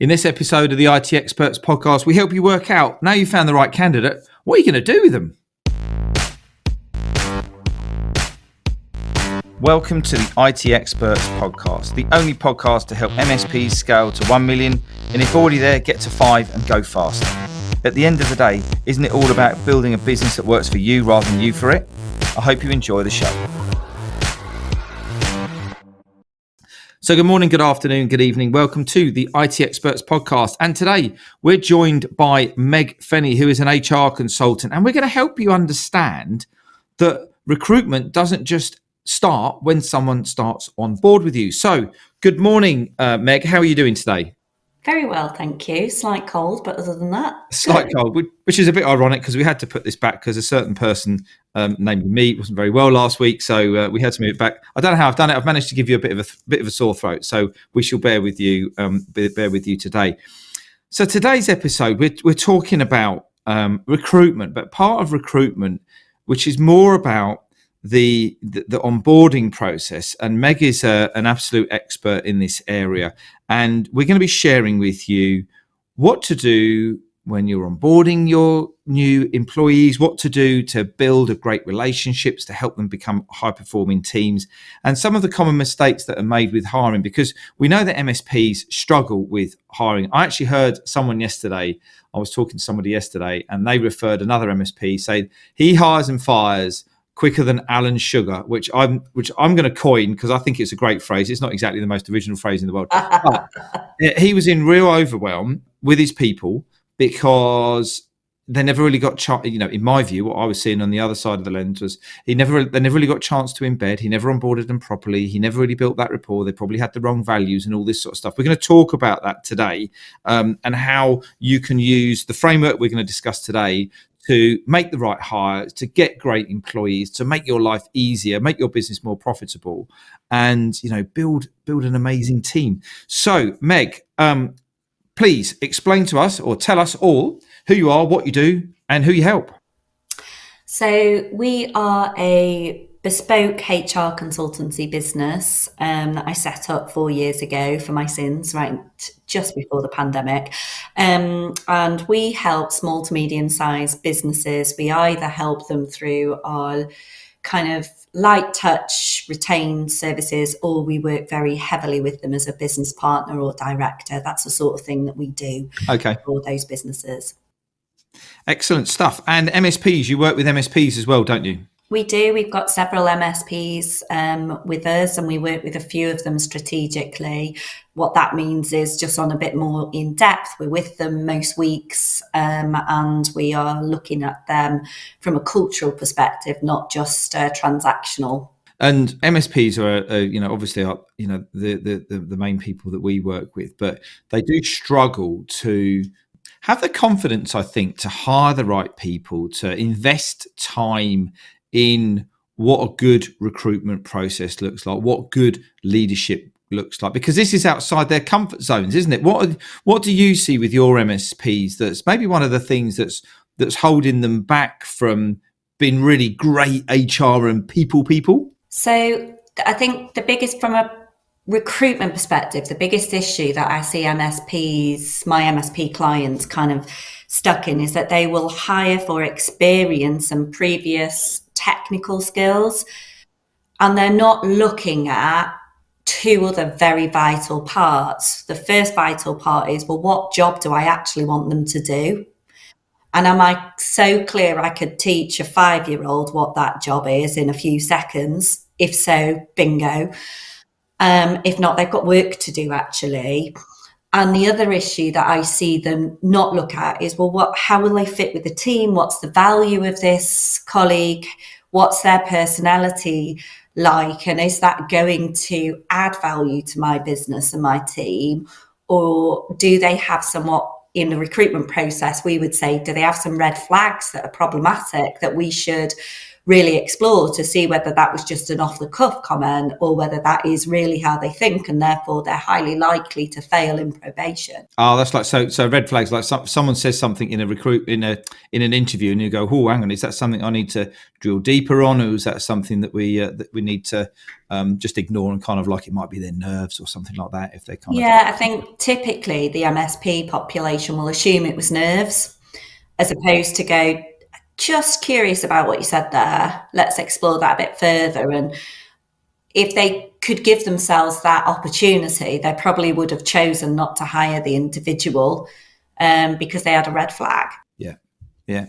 In this episode of the IT Experts podcast, we help you work out, now you've found the right candidate, what are you going to do with them? Welcome to the IT Experts podcast, the only podcast to help MSPs scale to 1 million, and if already there, get to 5 and go faster. At the end of the day, isn't it all about building a business that works for you rather than you for it? I hope you enjoy the show. So good morning, good afternoon, good evening. Welcome to the IT Experts podcast. And today we're joined by Meg Fenney, who is an HR consultant. And we're going to help you understand that recruitment doesn't just start when someone starts on board with you. So good morning, Meg. How are you doing today? Very well, thank you. Slight cold, but other than that, slight cold, which is a bit ironic because we had to put this back because a certain person, namely me, wasn't very well last week, so we had to move it back. I don't know how I've done it. I've managed to give you a bit of a sore throat, so we shall bear with you today. So today's episode, we're talking about recruitment, but part of recruitment, which is more about the onboarding process, and Meg is an absolute expert in this area, and we're going to be sharing with you what to do when you're onboarding your new employees, what to do to build a great relationships to help them become high-performing teams, and some of the common mistakes that are made with hiring, because we know that MSPs struggle with hiring. I actually heard someone yesterday, I was talking to somebody yesterday, and they referred another MSP, say he hires and fires quicker than Alan Sugar, which I'm going to coin because I think it's a great phrase. It's not exactly the most original phrase in the world. But he was in real overwhelm with his people because they never really got in my view, what I was seeing on the other side of the lens was they never really got a chance to embed. He never onboarded them properly. He never really built that rapport. They probably had the wrong values and all this sort of stuff. We're going to talk about that today, and how you can use the framework we're going to discuss today to make the right hires, to get great employees, to make your life easier, make your business more profitable, and build an amazing team. So, Meg, please explain to us or tell us all who you are, what you do, and who you help. So we are a bespoke HR consultancy business that I set up 4 years ago for my sins, right just before the pandemic. And we help small to medium-sized businesses. We either help them through our kind of light touch retained services, or we work very heavily with them as a business partner or director. That's the sort of thing that we do for those businesses. Excellent stuff. And MSPs, you work with MSPs as well, don't you? We do. We've got several MSPs with us, and we work with a few of them strategically. What that means is just on a bit more in depth. We're with them most weeks, and we are looking at them from a cultural perspective, not just transactional. And MSPs are, obviously, the main people that we work with, but they do struggle to have the confidence, I think, to hire the right people, to invest time in what a good recruitment process looks like, what good leadership looks like, because this is outside their comfort zones, isn't it? What do you see with your MSPs that's maybe one of the things that's holding them back from being really great HR and people? So I think the biggest, from a recruitment perspective, the biggest issue that I see MSPs, my MSP clients, kind of stuck in is that they will hire for experience and previous technical skills, and they're not looking at two other very vital parts. The first vital part is, well, what job do I actually want them to do? And am I so clear I could teach a 5-year-old what that job is in a few seconds? If so, bingo. If not, they've got work to do, actually. And the other issue that I see them not look at is, well, how will they fit with the team? What's the value of this colleague? What's their personality like? And is that going to add value to my business and my team? Or do they have somewhat, in the recruitment process, we would say, do they have some red flags that are problematic that we should really explore to see whether that was just an off the cuff comment or whether that is really how they think, and therefore they're highly likely to fail in probation. Oh, that's like so red flags. Like someone says something in an interview, and you go, "Oh, hang on, is that something I need to drill deeper on, or is that something that we need to just ignore and kind of like it might be their nerves or something like that?" If they kind of I think typically the MSP population will assume it was nerves, as opposed to go, just curious about what you said there. Let's explore that a bit further. And if they could give themselves that opportunity, they probably would have chosen not to hire the individual because they had a red flag. Yeah.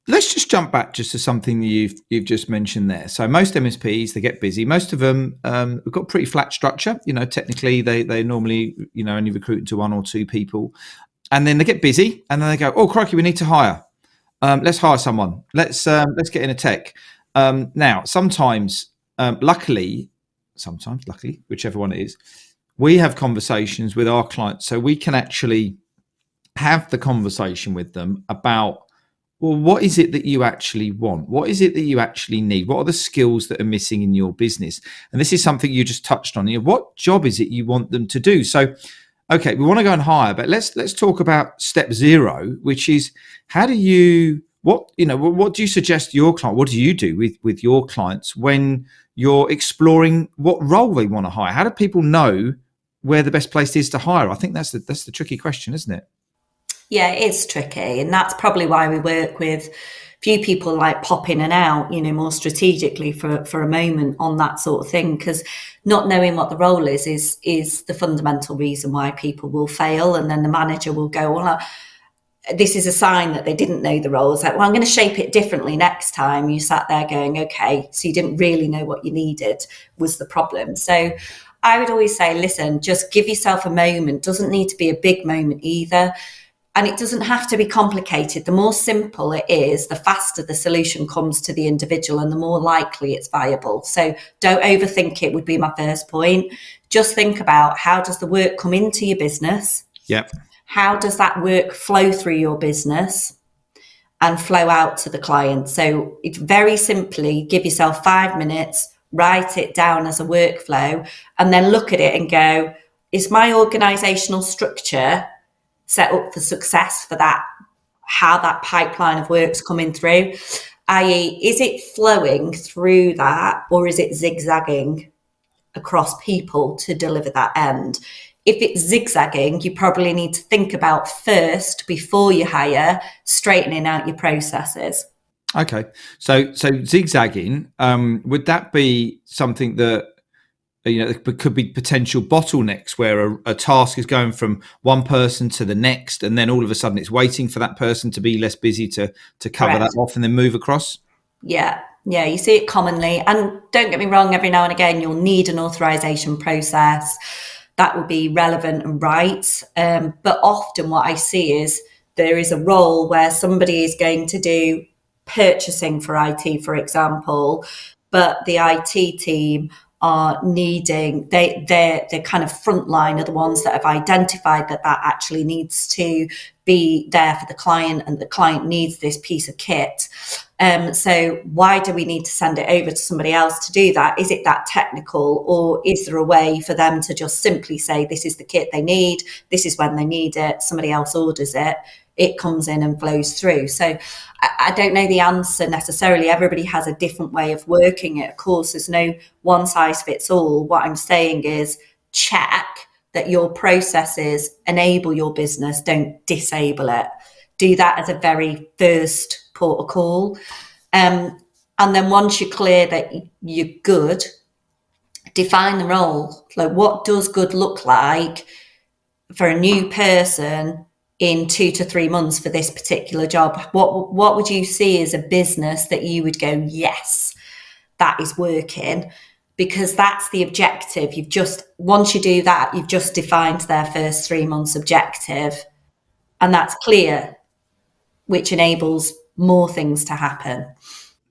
Let's just jump back just to something you've just mentioned there. So most MSPs, they get busy. Most of them have got pretty flat structure. Technically they normally only recruit into 1 or 2 people, and then they get busy, and then they go, "Oh crikey, we need to hire. Let's hire someone. Let's get in a tech." Now, sometimes, luckily, whichever one it is, we have conversations with our clients, so we can actually have the conversation with them about, well, what is it that you actually want? What is it that you actually need? What are the skills that are missing in your business? And this is something you just touched on here. What job is it you want them to do? So, okay, we want to go and hire, but let's talk about step 0, which is what do you suggest your client? What do you do with your clients when you're exploring what role they want to hire? How do people know where the best place is to hire? I think that's the tricky question, isn't it? Yeah, it is tricky, and that's probably why we work with few people like pop in and out, more strategically for a moment on that sort of thing, because not knowing what the role is the fundamental reason why people will fail. And then the manager will go, well, this is a sign that they didn't know the role. It's like, well, I'm going to shape it differently next time. You sat there going, okay, so you didn't really know what you needed was the problem. So I would always say, listen, just give yourself a moment. Doesn't need to be a big moment either. And it doesn't have to be complicated. The more simple it is, the faster the solution comes to the individual and the more likely it's viable. So don't overthink it would be my first point. Just think about, how does the work come into your business? Yep. How does that work flow through your business and flow out to the client? So it's very simply, give yourself 5 minutes, write it down as a workflow, and then look at it and go, is my organizational structure set up for success for that, how that pipeline of work's coming through, i.e. is it flowing through that, or is it zigzagging across people to deliver that end? If it's zigzagging, you probably need to think about first, before you hire, straightening out your processes. Okay, so zigzagging, would that be something that could be potential bottlenecks where a task is going from one person to the next, and then all of a sudden it's waiting for that person to be less busy to cover Correct. that off and then move across? Yeah, you see it commonly. And don't get me wrong, every now and again you'll need an authorization process that will be relevant and right. But often what I see is there is a role where somebody is going to do purchasing for IT, for example, but the IT team are needing, they're kind of frontline are the ones that have identified that actually needs to be there for the client, and the client needs this piece of kit. So why do we need to send it over to somebody else to do that? Is it that technical, or is there a way for them to just simply say, this is the kit they need, this is when they need it, somebody else orders it, it comes in and flows through? So I don't know the answer necessarily. Everybody has a different way of working it. Of course, there's no one size fits all. What I'm saying is check that your processes enable your business, don't disable it. Do that as a very first port of call. And then once you're clear that you're good, define the role. Like, what does good look like for a new person in 2 to 3 months for this particular job? What would you see as a business that you would go, yes, that is working? Because that's the objective. Once you do that, you've just defined their first 3 months objective, and that's clear, which enables more things to happen.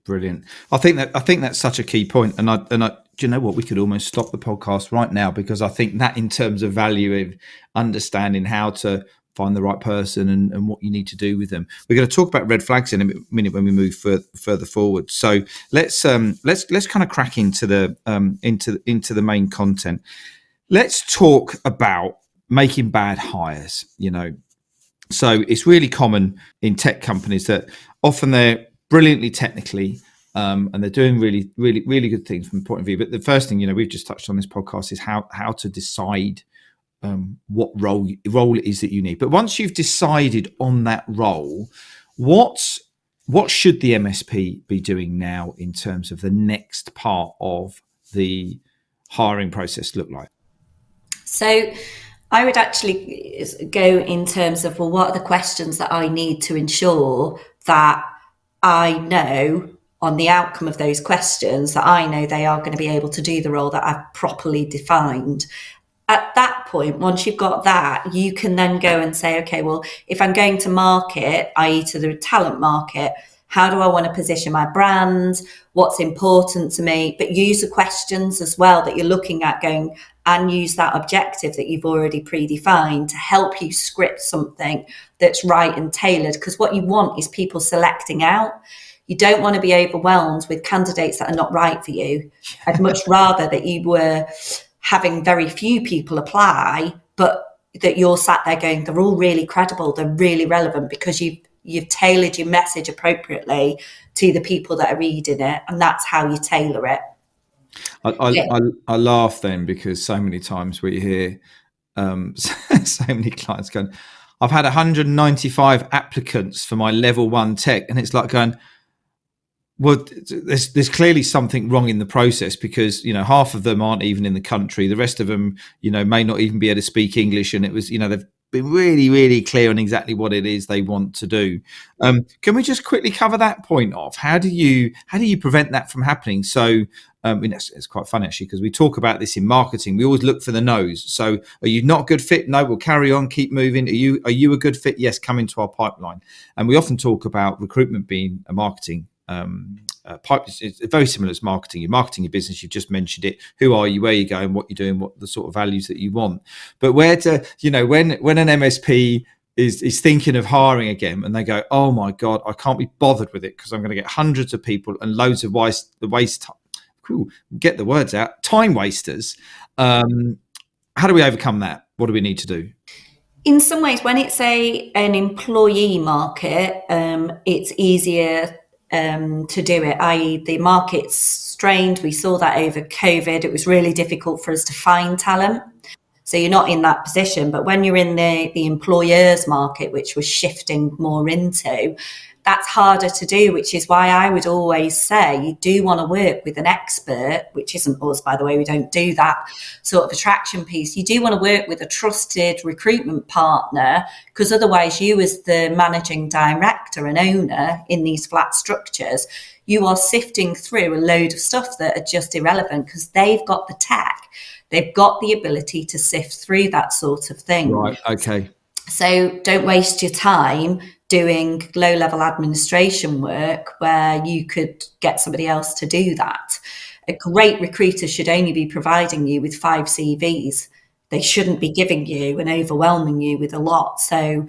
Brilliant. I think that's such a key point. And I do you know what? We could almost stop the podcast right now, because I think that in terms of value of understanding how to find the right person and what you need to do with them. We're going to talk about red flags in a minute when we move further forward. So let's kind of crack into the main content. Let's talk about making bad hires. So it's really common in tech companies that often they're brilliantly technically and they're doing really, really, really good things from the point of view. But the first thing, we've just touched on this podcast is how to decide what role it is that you need. But once you've decided on that role, what should the MSP be doing now in terms of the next part of the hiring process look like? So I would actually go in terms of, what are the questions that I need to ensure that I know on the outcome of those questions, that I know they are going to be able to do the role that I've properly defined. At that point, once you've got that, you can then go and say, okay, well, if I'm going to market, i.e. to the talent market, how do I want to position my brand? What's important to me? But use the questions as well that you're looking at going, and use that objective that you've already predefined to help you script something that's right and tailored. Because what you want is people selecting out. You don't want to be overwhelmed with candidates that are not right for you. I'd much rather that you were having very few people apply, but that you're sat there going, they're all really credible, they're really relevant, because you've tailored your message appropriately to the people that are reading it, and that's how you tailor it. I laugh then, because so many times we hear so many clients going, I've had 195 applicants for my level 1 tech, and it's like going, well, there's clearly something wrong in the process, because half of them aren't even in the country. The rest of them, may not even be able to speak English, and it was, they've been really, really clear on exactly what it is they want to do. Can we just quickly cover that point off? How do you prevent that from happening? So, it's quite funny actually, because we talk about this in marketing. We always look for the no's. So, are you not a good fit? No, we'll carry on, keep moving. Are you a good fit? Yes, come into our pipeline. And we often talk about recruitment being a marketing pipe. It's very similar as marketing. You're marketing your business. You've just mentioned it. Who are you? Where you going? What you're doing? What the sort of values that you want? But when an MSP is thinking of hiring again, and they go, oh my God, I can't be bothered with it because I'm going to get hundreds of people and loads of waste time. Cool. Get the words out. Time wasters. How do we overcome that? What do we need to do? In some ways, when it's an employee market, it's easier to do it, i.e. the market's strained. We saw that over COVID. It was really difficult for us to find talent. So you're not in that position. But when you're in the employers market, which we're shifting more into, that's harder to do, which is why I would always say you do want to work with an expert, which isn't us, by the way. We don't do that sort of attraction piece. You do want to work with a trusted recruitment partner, because otherwise you, as the managing director and owner in these flat structures, you are sifting through a load of stuff that are just irrelevant, because they've got the tech. They've got the ability to sift through that sort of thing. Right, okay. So don't waste your time doing low-level administration work where you could get somebody else to do that. A great recruiter should only be providing you with 5 CVs. They shouldn't be giving you and overwhelming you with a lot. So,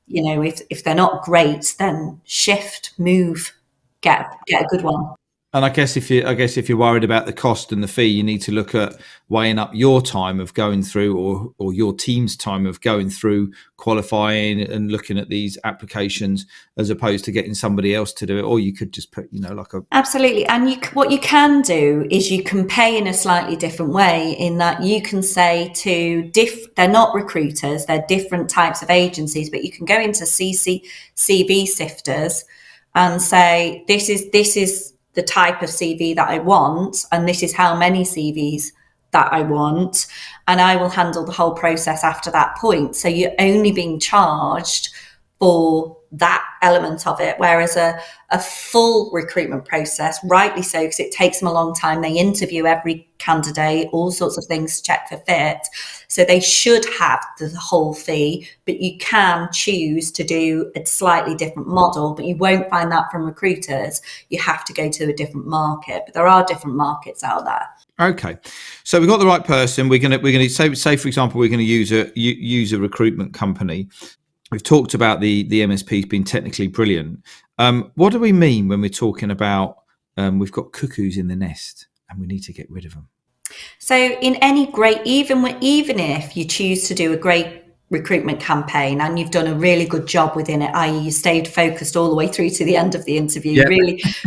if they're not great, then shift, move, get a good one. And I guess if you're worried about the cost and the fee, you need to look at weighing up your time of going through, or your team's time of going through qualifying and looking at these applications, as opposed to getting somebody else to do it. Or you could just put, Absolutely. And what you can do is you can pay in a slightly different way, in that you can say to they're not recruiters, they're different types of agencies, but you can go into CV sifters and say, this is the type of CV that I want, and this is how many CVs that I want, and I will handle the whole process after that point. So you're only being charged for that element of it, whereas a full recruitment process, rightly so, because it takes them a long time. They interview every candidate, all sorts of things to check for fit. So they should have the whole fee, but you can choose to do a slightly different model, but you won't find that from recruiters. You have to go to a different market, but there are different markets out there. Okay, so we've got the right person. We're going to say for example, we're going to use a recruitment company. we've talked about the MSPs being technically brilliant. What do we mean when we're talking about we've got cuckoos in the nest and we need to get rid of them? So in any great, even if you choose to do a great recruitment campaign and you've done a really good job within it, i.e. you stayed focused all the way through to the end of the interview,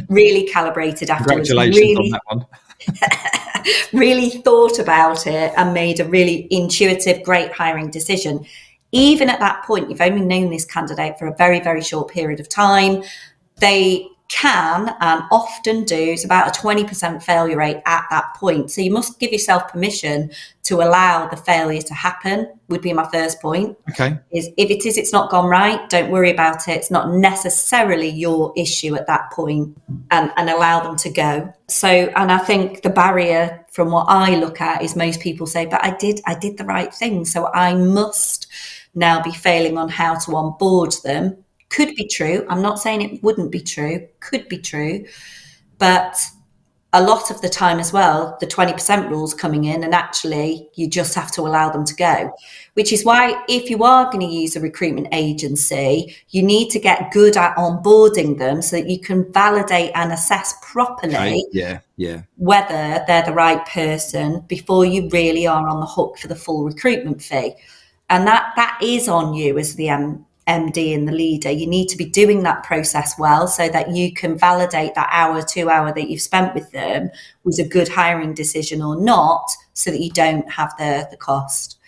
really calibrated afterwards, Congratulations on that one. really thought about it and made a really intuitive, great hiring decision. Even at that point, you've only known this candidate for a very, very short period of time. They can and often do, it's about a 20% failure rate at that point. So you must give yourself permission to allow the failure to happen, would be my first point. Okay. Is if it's not gone right, don't worry about it. It's not necessarily your issue at that point, and allow them to go. So, and I think the barrier from what I look at is most people say, but I did the right thing. So I must now be failing on how to onboard them. Could be true. I'm not saying it wouldn't be true. Could be true. But a lot of the time as well, the 20% rule's coming in, and actually you just have to allow them to go. Which is why if you are going to use a recruitment agency, you need to get good at onboarding them so that you can validate and assess properly whether they're the right person before you really are on the hook for the full recruitment fee. And that is on you as the MD and the leader. You need to be doing that process well so that you can validate that hour, 2 hour that you've spent with them was a good hiring decision or not, so that you don't have the cost.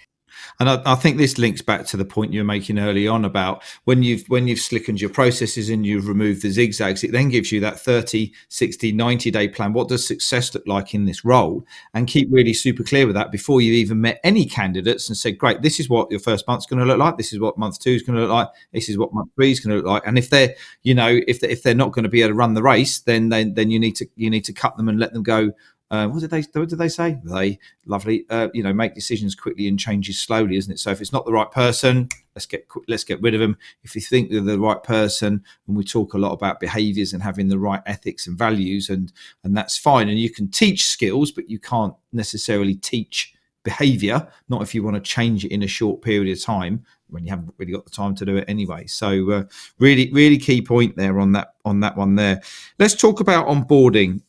And I think this links back to the point you were making early on about when you've slickened your processes and you've removed the zigzags, it then gives you that 30, 60, 90-day plan. What does success look like in this role? And keep really super clear with that before you even met any candidates and said, great, this is what your first month's going to look like. This is what month 2 is going to look like. This is what month 3 is going to look like. And if they're, if they're not going to be able to run the race, then you need to cut them and let them go. What did they say? They make decisions quickly and changes slowly, isn't it? So if it's not the right person, let's get rid of them. If you think they're the right person, and we talk a lot about behaviours and having the right ethics and values, and that's fine. And you can teach skills, but you can't necessarily teach behaviour. Not if you want to change it in a short period of time when you haven't really got the time to do it anyway. So really, really key point there on that one there. Let's talk about onboarding.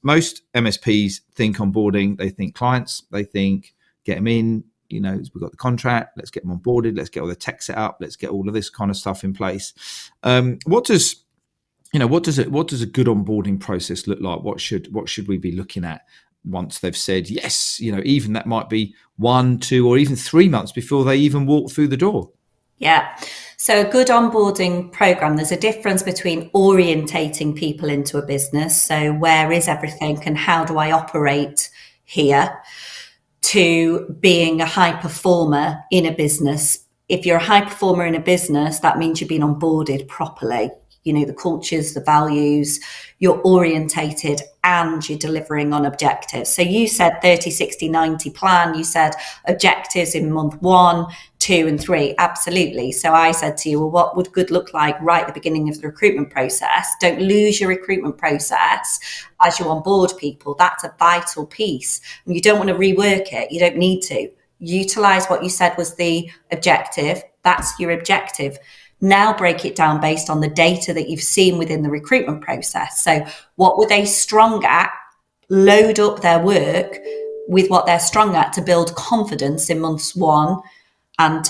Most MSPs think onboarding, they think clients, they think get them in, we've got the contract, let's get them onboarded, let's get all the tech set up, let's get all of this kind of stuff in place. What does a good onboarding process look like? What should we be looking at once they've said yes? Even that might be 1, 2, or even 3 months before they even walk through the door. Yeah. So a good onboarding program, there's a difference between orientating people into a business. So where is everything and how do I operate here, to being a high performer in a business. If you're a high performer in a business, that means you've been onboarded properly. The cultures, the values, you're orientated and you're delivering on objectives. So you said 30, 60, 90 plan. You said objectives in month 1, 2 and 3. Absolutely. So I said to you, well, what would good look like right at the beginning of the recruitment process? Don't lose your recruitment process as you onboard people. That's a vital piece. And you don't want to rework it. You don't need to. Utilize what you said was the objective. That's your objective. Now break it down based on the data that you've seen within the recruitment process. So what were they strong at? Load up their work with what they're strong at to build confidence in months 1 and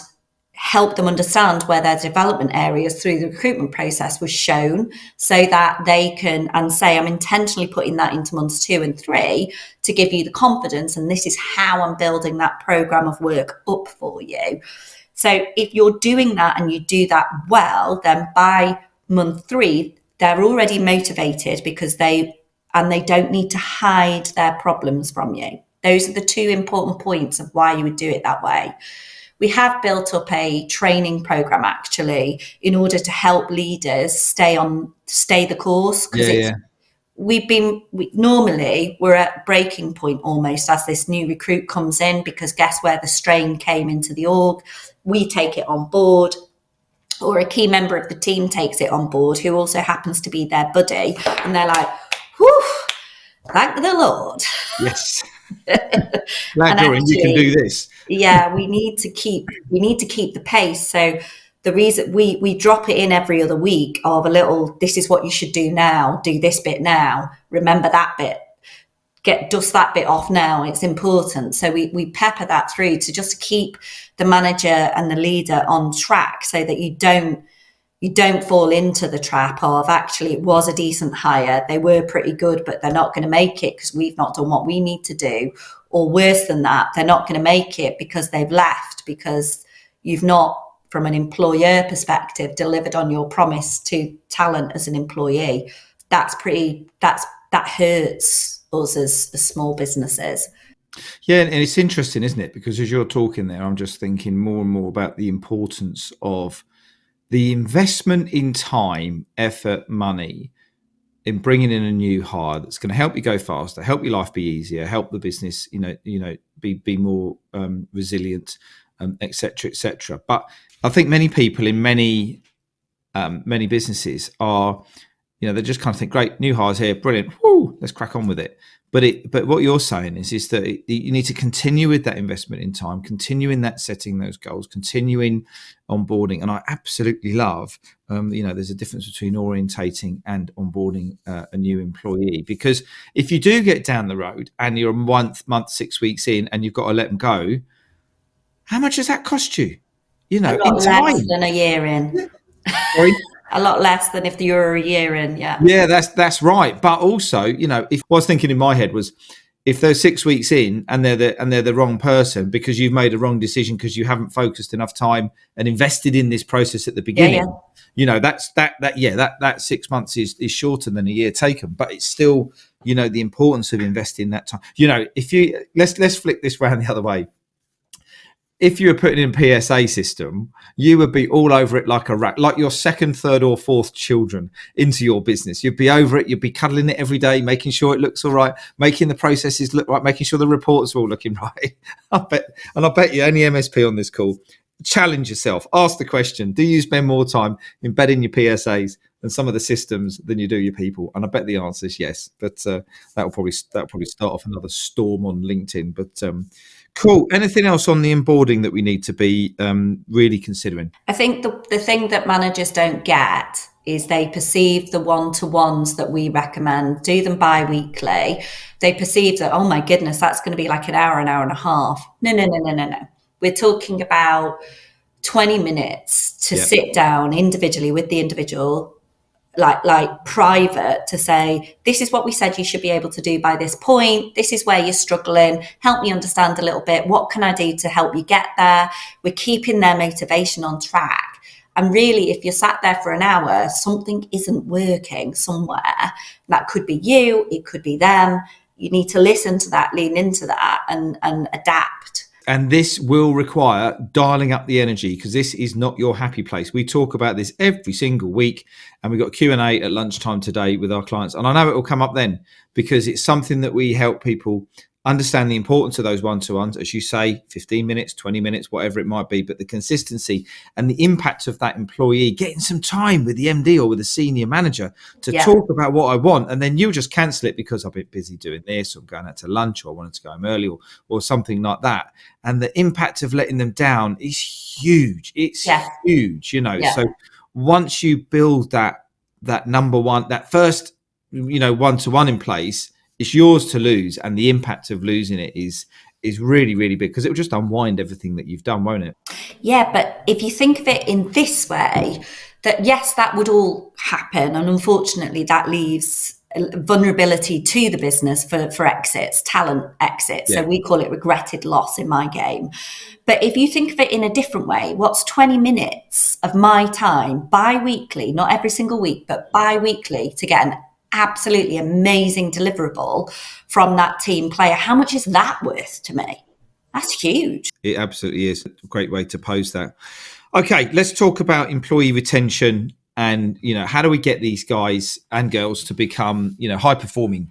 help them understand where their development areas through the recruitment process was shown, so that they can and say, I'm intentionally putting that into months 2 and 3 to give you the confidence. And this is how I'm building that program of work up for you. So if you're doing that and you do that well, then by month 3, they're already motivated because they don't need to hide their problems from you. Those are the 2 important points of why you would do it that way. We have built up a training program actually in order to help leaders stay the course. Because we're at breaking point almost as this new recruit comes in, because guess where the strain came into the org? We take it on board, or a key member of the team takes it on board who also happens to be their buddy, and they're like, whew, thank the Lord. Yes. Glad you're in, you can do this. Yeah, we need to keep the pace. So the reason we drop it in every other week of a little, this is what you should do now, do this bit now, remember that bit, dust that bit off now, it's important. So we pepper that through to just keep the manager and the leader on track, so that you don't fall into the trap of, actually, it was a decent hire, they were pretty good, but they're not going to make it because we've not done what we need to do. Or worse than that, they're not going to make it because they've left, because you've not, from an employer perspective, delivered on your promise to talent as an employee. That hurts us as small businesses. Yeah, and it's interesting, isn't it? Because as you're talking there, I'm just thinking more and more about the importance of the investment in time, effort, money in bringing in a new hire that's going to help you go faster, help your life be easier, help the business, be more resilient, et cetera, et cetera. But I think many people in many businesses are, they just kind of think, great, new hires here, brilliant, woo, let's crack on with it. But what you're saying is that you need to continue with that investment in time, continuing that setting those goals, continuing onboarding. And I absolutely love, there's a difference between orientating and onboarding a new employee, because if you do get down the road and you're a month, 6 weeks in and you've got to let them go, how much does that cost you? A lot in less time. than a year in. Sorry? A lot less than if you're a year in, yeah. Yeah, that's right. But also, if what I was thinking in my head was, if they're 6 weeks in and they're the wrong person because you've made a wrong decision because you haven't focused enough time and invested in this process at the beginning, that 6 months is shorter than a year taken. But it's still, the importance of investing that time. If you let's flip this round the other way. If you were putting in a PSA system, you would be all over it like a rat, like your second, third or fourth children into your business. You'd be over it. You'd be cuddling it every day, making sure it looks all right, making the processes look right, making sure the reports are all looking right. I bet you any MSP on this call, challenge yourself, ask the question, do you spend more time embedding your PSAs and some of the systems than you do your people? And I bet the answer is yes, but that'll probably start off another storm on LinkedIn. But cool. Anything else on the onboarding that we need to be really considering? I think the thing that managers don't get is they perceive the one-to-ones that we recommend, do them bi-weekly. They perceive that, oh my goodness, that's going to be like an hour and a half. No. We're talking about 20 minutes to sit down individually with the individual, like private, to say, this is what we said you should be able to do by this point. This is where you're struggling. Help me understand a little bit. What can I do to help you get there? We're keeping their motivation on track. And really, if you're sat there for an hour, something isn't working somewhere. That could be you, it could be them. You need to listen to that, lean into that and adapt. And this will require dialing up the energy, because this is not your happy place. We talk about this every single week, and we've got Q&A at lunchtime today with our clients. And I know it will come up then, because it's something that we help people understand the importance of those one-to-ones, as you say, 15 minutes, 20 minutes, whatever it might be, but the consistency and the impact of that employee getting some time with the MD or with a senior manager to talk about what I want. And then you'll just cancel it because I've been busy doing this, or I'm going out to lunch, or I wanted to go home early, or something like that. And the impact of letting them down is huge. It's huge, So once you build that number one, that first, one-to-one in place, it's yours to lose, and the impact of losing it is really, really big, because it will just unwind everything that you've done, won't it? Yeah, but if you think of it in this way, that yes, that would all happen, and unfortunately that leaves vulnerability to the business for exits, talent exits. So we call it regretted loss in my game. But if you think of it in a different way, what's 20 minutes of my time bi-weekly, not every single week, but bi-weekly, to get an absolutely amazing deliverable from that team player? How much is that worth to me? That's huge. It absolutely is. A great way to pose that. Okay, let's talk about employee retention, and how do we get these guys and girls to become high performing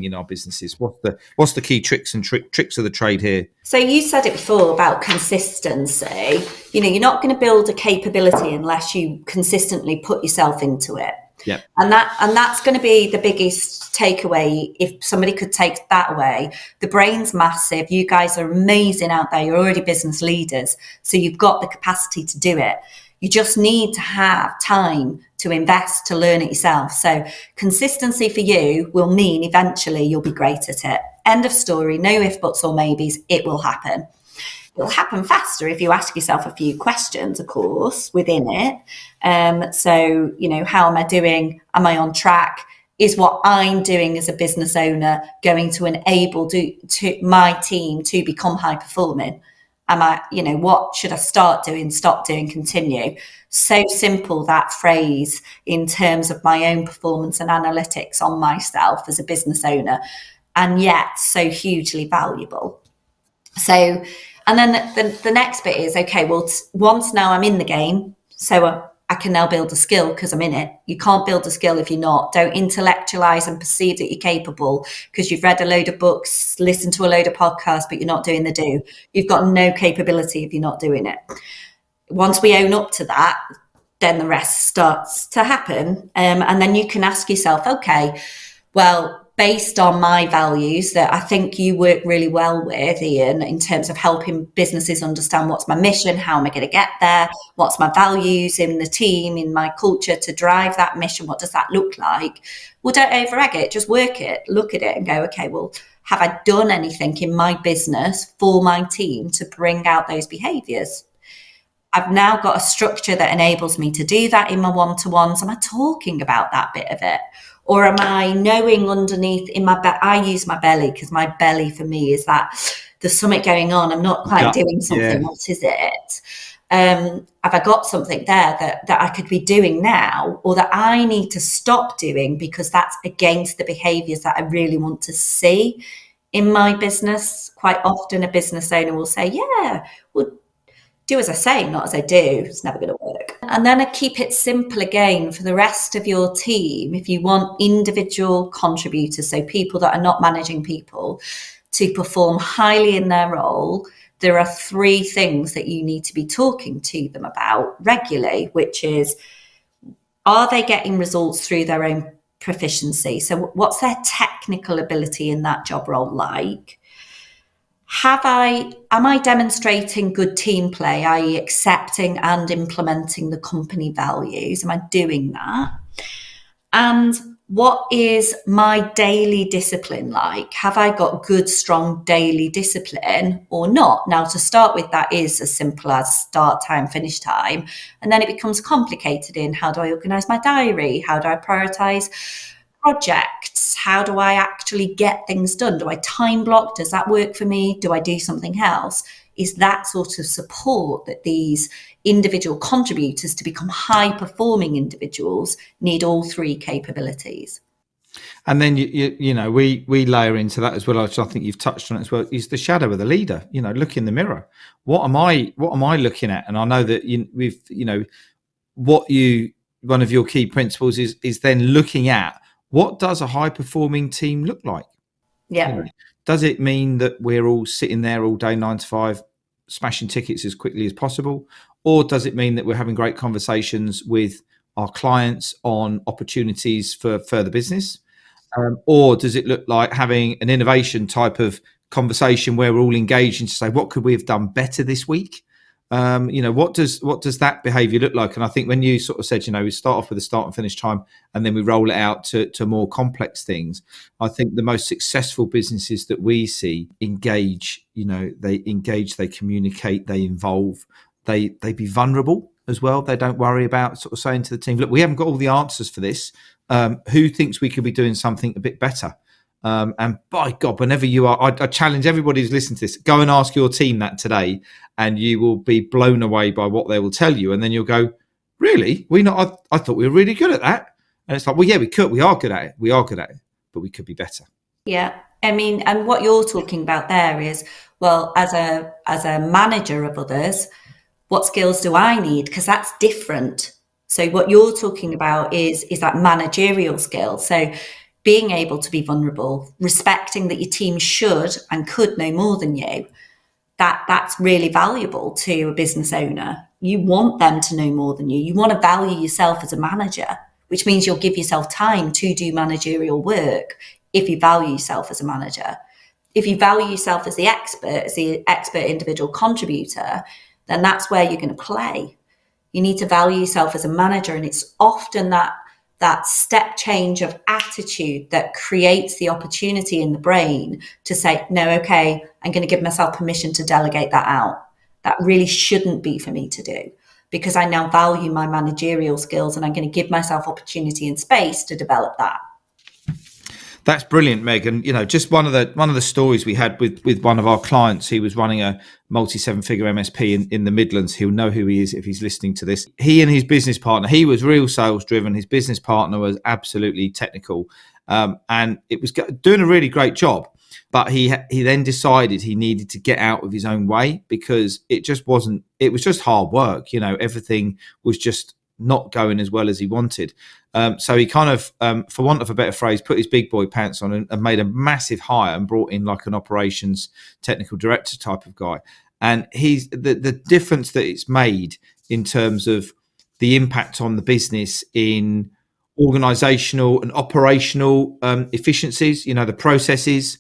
in our businesses? What's the key tricks and tricks of the trade here? So you said it before about consistency. You're not going to build a capability unless you consistently put yourself into it. Yeah. And that's going to be the biggest takeaway. If somebody could take that away, the brain's massive. You guys are amazing out there. You're already business leaders, so you've got the capacity to do it. You just need to have time to invest, to learn it yourself. So consistency for you will mean eventually you'll be great at it. End of story. No if, buts or maybes. It will happen. It'll happen faster if you ask yourself a few questions, of course, within it. So, how am I doing? Am I on track? Is what I'm doing as a business owner going to enable to my team to become high performing? Am I, what should I start doing, stop doing, continue? So simple, that phrase, in terms of my own performance and analytics on myself as a business owner, and yet so hugely valuable. So, and then the next bit is, okay, well, once now I'm in the game, so I can now build a skill because I'm in it. You can't build a skill if you're not. Don't intellectualize and perceive that you're capable because you've read a load of books, listened to a load of podcasts, but you're not doing the do. You've got no capability if you're not doing it. Once we own up to that, then the rest starts to happen. And then you can ask yourself, okay, well, based on my values that I think you work really well with, Ian, in terms of helping businesses understand what's my mission, how am I going to get there, what's my values in the team, in my culture to drive that mission, what does that look like? Well, don't over-egg it, just work it, look at it and go, okay, well, have I done anything in my business for my team to bring out those behaviours? I've now got a structure that enables me to do that in my one-to-ones. Am I talking about that bit of it? Or am I knowing underneath in my I use my belly because my belly for me is that there's something going on. I'm not quite doing something. Yeah. What is it? Have I got something there that I could be doing now or that I need to stop doing because that's against the behaviours that I really want to see in my business? Quite often a business owner will say, yeah, well, do as I say, not as I do. It's never going to work. And then I keep it simple again for the rest of your team. If you want individual contributors, so people that are not managing people, to perform highly in their role, there are 3 things that you need to be talking to them about regularly, which is, are they getting results through their own proficiency? So what's their technical ability in that job role like? Am I demonstrating good team play, i.e. accepting and implementing the company values? Am I doing that? And what is my daily discipline like? Have I got good, strong daily discipline or not? Now, to start with, that is as simple as start time, finish time. And then it becomes complicated in how do I organise my diary? How do I prioritise projects? How do I actually get things done? Do I time block? Does that work for me? Do I do something else? Is that sort of support that these individual contributors to become high performing individuals need all 3 capabilities. And then we layer into that as well, which I think you've touched on as well, is the shadow of the leader. Look in the mirror. What am I looking at? And I know that one of your key principles is then looking at, what does a high performing team look like? Yeah. Does it mean that we're all sitting there all day 9 to 5, smashing tickets as quickly as possible? Or does it mean that we're having great conversations with our clients on opportunities for further business? Or does it look like having an innovation type of conversation where we're all engaged and to say, what could we have done better this week? What does that behavior look like? And I think when you sort of said, we start off with a start and finish time and then we roll it out to more complex things. I think the most successful businesses that we see engage, they engage, they communicate, they involve, they be vulnerable as well. They don't worry about sort of saying to the team, look, we haven't got all the answers for this. Who thinks we could be doing something a bit better? And by God, whenever you are, I challenge everybody who's listening to this, go and ask your team that today and you will be blown away by what they will tell you. And then you'll go, really? I thought we were really good at that. And it's like, well, yeah, we are good at it, but we could be better. Yeah. I mean, and what you're talking about there is, well, as a manager of others, what skills do I need? Because that's different. So what you're talking about is that managerial skill. So being able to be vulnerable, respecting that your team should and could know more than you, that's really valuable to a business owner. You want them to know more than you. You want to value yourself as a manager. which means you'll give yourself time to do managerial work if you value yourself as a manager. If you value yourself as the expert individual contributor, then that's where you're going to play. You need to value yourself as a manager. And it's often that step change of attitude that creates the opportunity in the brain to say, no, okay, I'm going to give myself permission to delegate that out. That really shouldn't be for me to do, because I now value my managerial skills and I'm going to give myself opportunity and space to develop that. That's brilliant, Meg. And, just one of the stories we had with one of our clients, he was running a multi-7-figure MSP in the Midlands. He'll know who he is if he's listening to this. He and his business partner, he was real sales driven. His business partner was absolutely technical. And it was doing a really great job. But he then decided he needed to get out of his own way, because it was just hard work. Everything was just not going as well as he wanted. So he kind of, for want of a better phrase, put his big boy pants on and made a massive hire and brought in like an operations technical director type of guy. And he's the difference that it's made in terms of the impact on the business in organizational and operational efficiencies, the processes.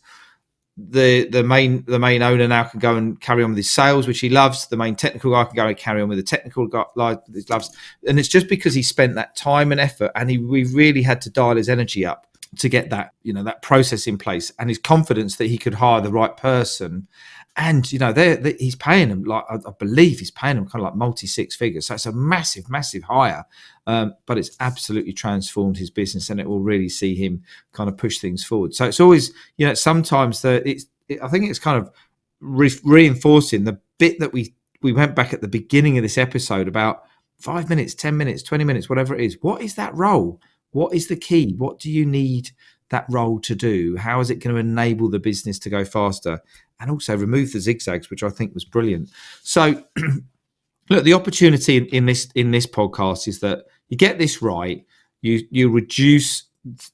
The main owner now can go and carry on with his sales, which he loves. The main technical guy can go and carry on with the technical guy that he loves. And it's just because he spent that time and effort, and we really had to dial his energy up to get that, that process in place, and his confidence that he could hire the right person. And, he's paying him, like, I believe he's paying him kind of like multi-6 figures. So it's a massive, massive hire. But it's absolutely transformed his business, and it will really see him kind of push things forward. So it's always, sometimes I think it's kind of reinforcing the bit that we went back at the beginning of this episode about 5 minutes, 10 minutes, 20 minutes, whatever it is. What is that role? What is the key? What do you need that role to do? How is it going to enable the business to go faster? And also remove the zigzags, which I think was brilliant. So, look, the opportunity in this podcast is that you get this right, you reduce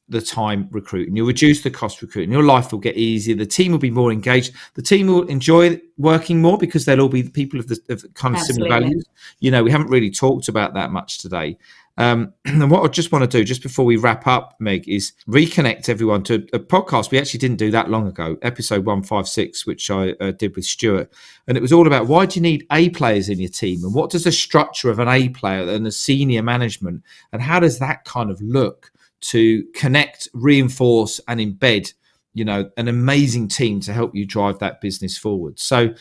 the time recruiting, you reduce the cost recruiting, your life will get easier, the team will be more engaged, the team will enjoy working more because they'll all be people of kind of similar values. We haven't really talked about that much today. And what I just want to do, just before we wrap up, Meg, is reconnect everyone to a podcast we actually didn't do that long ago, episode 156, which I did with Stuart. And it was all about, why do you need A players in your team? And what does the structure of an A player and a senior management, and how does that kind of look to connect, reinforce and embed, an amazing team to help you drive that business forward? So,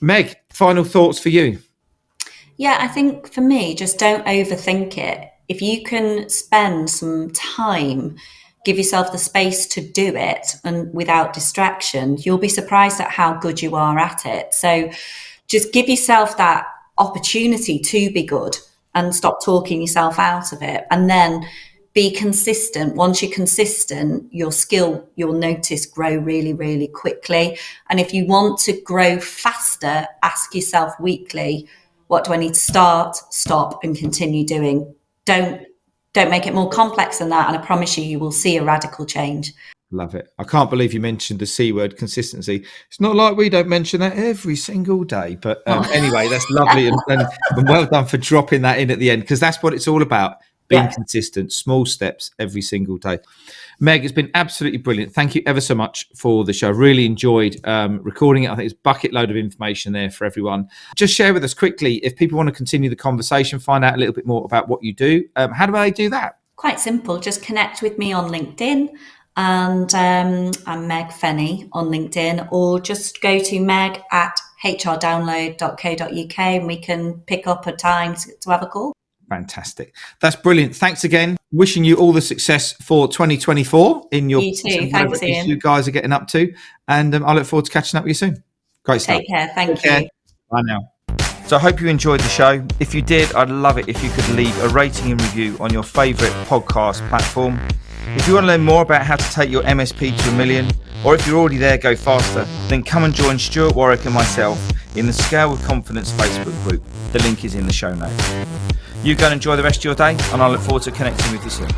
Meg, final thoughts for you. Yeah, I think for me, just don't overthink it. If you can spend some time, give yourself the space to do it and without distraction, you'll be surprised at how good you are at it. So just give yourself that opportunity to be good and stop talking yourself out of it. And then be consistent. Once you're consistent, your skill, you'll notice, grow really, really quickly. And if you want to grow faster, ask yourself weekly, what do I need to start, stop, and continue doing? Don't make it more complex than that. And I promise you will see a radical change. Love it. I can't believe you mentioned the C word, consistency. It's not like we don't mention that every single day. But anyway, that's lovely. And well done for dropping that in at the end, because that's what it's all about. Being consistent, small steps every single day. Meg, it's been absolutely brilliant. Thank you ever so much for the show. Really enjoyed recording it. I think it's a bucket load of information there for everyone. Just share with us quickly, if people want to continue the conversation, find out a little bit more about what you do, how do they do that? Quite simple. Just connect with me on LinkedIn, and I'm Meg Fenney on LinkedIn, or just go to meg@hrdownload.co.uk and we can pick up a time to have a call. Fantastic. That's brilliant. Thanks again. Wishing you all the success for 2024 in your you too. Thanks, Ian. You guys are getting up to, and I look forward to catching up with you soon. Great stuff. Take care. Thank you. Bye now. So I hope you enjoyed the show. If you did, I'd love it if you could leave a rating and review on your favorite podcast platform. If you want to learn more about how to take your MSP to $1 million, or if you're already there, go faster, then come and join Stuart Warwick and myself in the Scale with Confidence Facebook group. The link is in the show notes. You go and enjoy the rest of your day, and I look forward to connecting with you soon.